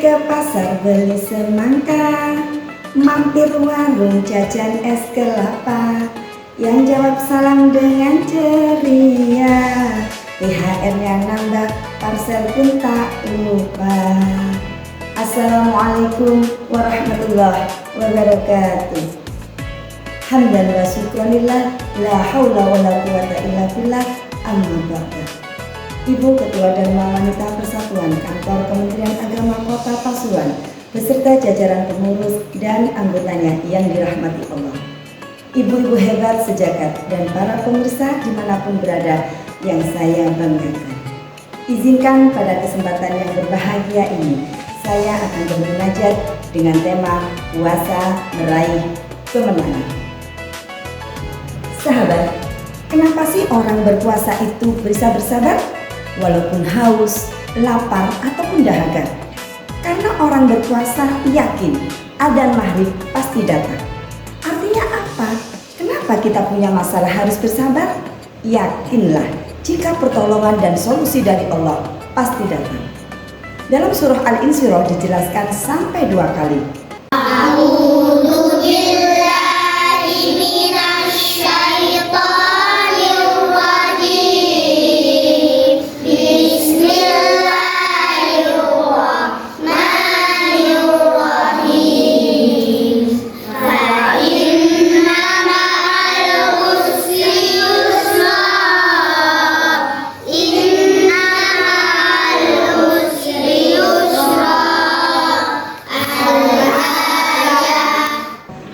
ke pasar beli semangka, mampir warung jajan es kelapa. Yang jawab salam dengan ceria, THR-nya nambah, parcel pun tak lupa. Assalamualaikum warahmatullahi wabarakatuh. Hamdan wa syukranillah, la haula wa la quwata illa billah, amma ba'da. Ibu Ketua Dharma Wanita Persatuan Kantor Kementerian Agama Kota Pasuruan beserta jajaran pengurus dan anggotanya yang dirahmati Allah, ibu-ibu hebat sejagat dan para pemirsa dimanapun berada yang saya banggakan. Izinkan pada kesempatan yang berbahagia ini saya akan bermunajat dengan tema puasa meraih kemenangan. Sahabat, kenapa sih orang berpuasa itu bisa bersabar? Walaupun haus, lapar, ataupun dahaga. Karena orang berpuasa yakin adzan maghrib pasti datang. Artinya apa? Kenapa kita punya masalah harus bersabar? Yakinlah jika pertolongan dan solusi dari Allah pasti datang. Dalam surah Al-Insyirah dijelaskan sampai 2 kali.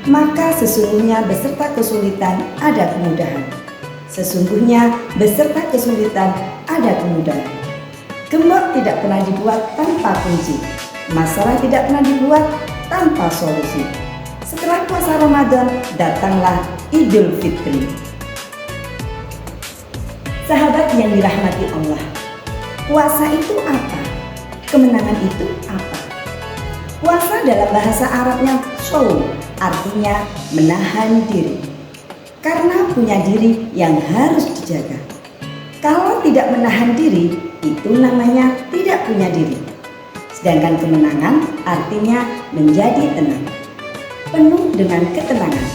Maka sesungguhnya beserta kesulitan ada kemudahan. Sesungguhnya beserta kesulitan ada kemudahan. Gembok tidak pernah dibuat tanpa kunci. Masalah tidak pernah dibuat tanpa solusi. Setelah puasa Ramadan, datanglah Idul Fitri. Sahabat yang dirahmati Allah, puasa itu apa? Kemenangan itu apa? Puasa dalam bahasa Arabnya shaum, artinya menahan diri. Karena punya diri yang harus dijaga. Kalau tidak menahan diri, itu namanya tidak punya diri. Sedangkan kemenangan artinya menjadi tenang, penuh dengan ketenangan.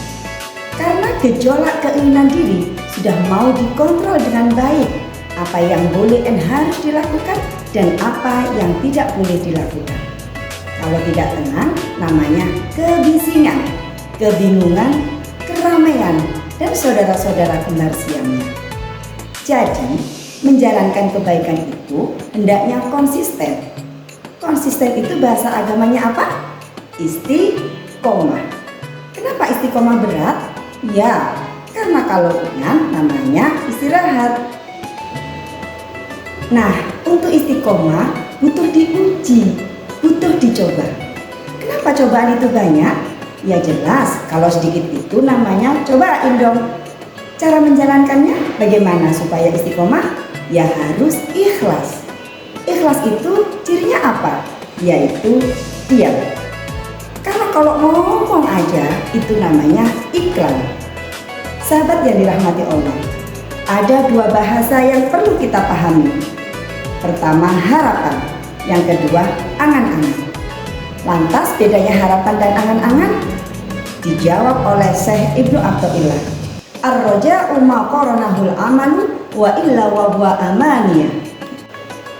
Karena gejolak keinginan diri sudah mau dikontrol dengan baik. Apa yang boleh dan harus dilakukan dan apa yang tidak boleh dilakukan. Kalau tidak tenang, namanya kebisingan, kebingungan, keramaian, dan saudara-saudara kembar siamnya. Jadi, menjalankan kebaikan itu hendaknya konsisten. Konsisten itu bahasa agamanya apa? Istiqomah. Kenapa istiqomah berat? Ya, karena kalau ringan namanya istirahat. Nah, untuk istiqomah butuh diuji, butuh dicoba. Kenapa cobaan itu banyak? Ya jelas, kalau sedikit itu namanya cobain dong. Cara menjalankannya bagaimana supaya istiqomah? Ya harus ikhlas. Ikhlas itu cirinya apa? Yaitu diam. Karena kalau ngomong aja itu namanya iklan. Sahabat yang dirahmati Allah, ada 2 bahasa yang perlu kita pahami. Pertama harapan, yang kedua angan-angan. Lantas bedanya harapan dan angan-angan? Dijawab oleh Syekh Ibnu Athaillah. Ar-raja'u ma qaranahul amalu wa illa wa huwa amaniyah.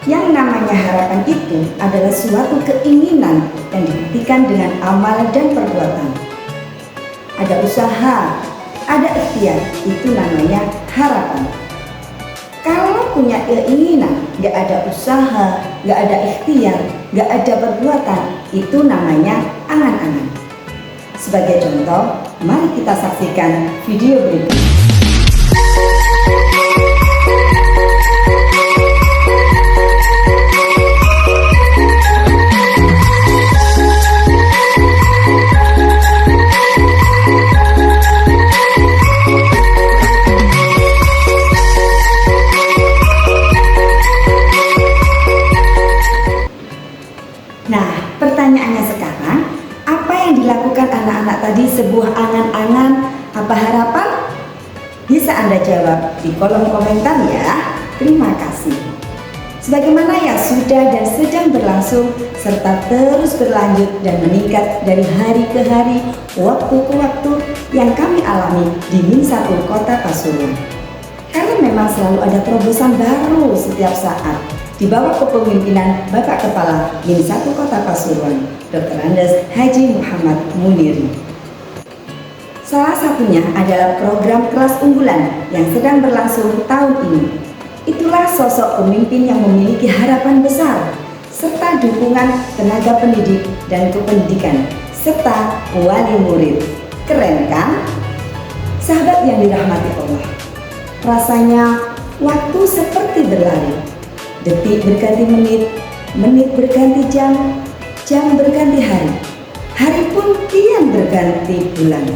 Yang namanya harapan itu adalah suatu keinginan yang dibuktikan dengan amal dan perbuatan. Ada usaha, ada ikhtiar, itu namanya harapan. Kalau punya keinginan, gak ada usaha, gak ada ikhtiar, gak ada perbuatan, itu namanya angan-angan. Sebagai contoh, mari kita saksikan video berikut. Nah, pertanyaannya sekarang, apa yang dilakukan anak-anak tadi sebuah angan-angan, apa harapan? Bisa Anda jawab di kolom komentar ya. Terima kasih. sebagaimana yang sudah dan sedang berlangsung serta terus berlanjut dan meningkat dari hari ke hari, waktu ke waktu yang kami alami di Min 1 Kota Pasuruan. Karena memang selalu ada terobosan baru setiap saat di bawah kepemimpinan Bapak Kepala Min 1 Kota Pasuruan, Dr. Andes Haji Muhammad Munir. Salah satunya adalah program kelas unggulan yang sedang berlangsung tahun ini. Itulah sosok pemimpin yang memiliki harapan besar, serta dukungan tenaga pendidik dan kependidikan, serta wali murid. Keren kan? Sahabat yang dirahmati Allah, rasanya waktu seperti berlari. Detik berganti menit, menit berganti jam, jam berganti hari, hari pun kian berganti bulan.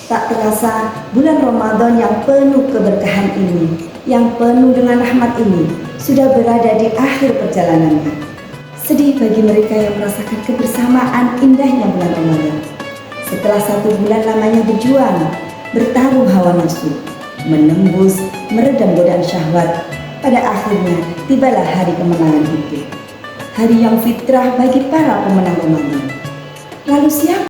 Tak terasa bulan Ramadan yang penuh keberkahan ini, yang penuh dengan rahmat ini, sudah berada di akhir perjalanannya. Sedih bagi mereka yang merasakan kebersamaan indahnya bulan Ramadan. Setelah 1 bulan lamanya berjuang, bertarung hawa nafsu, menembus, meredam godaan syahwat, pada akhirnya tibalah hari kemenangan hidup. Hari yang fitrah bagi para pemenang Ramadan. Lalu siapa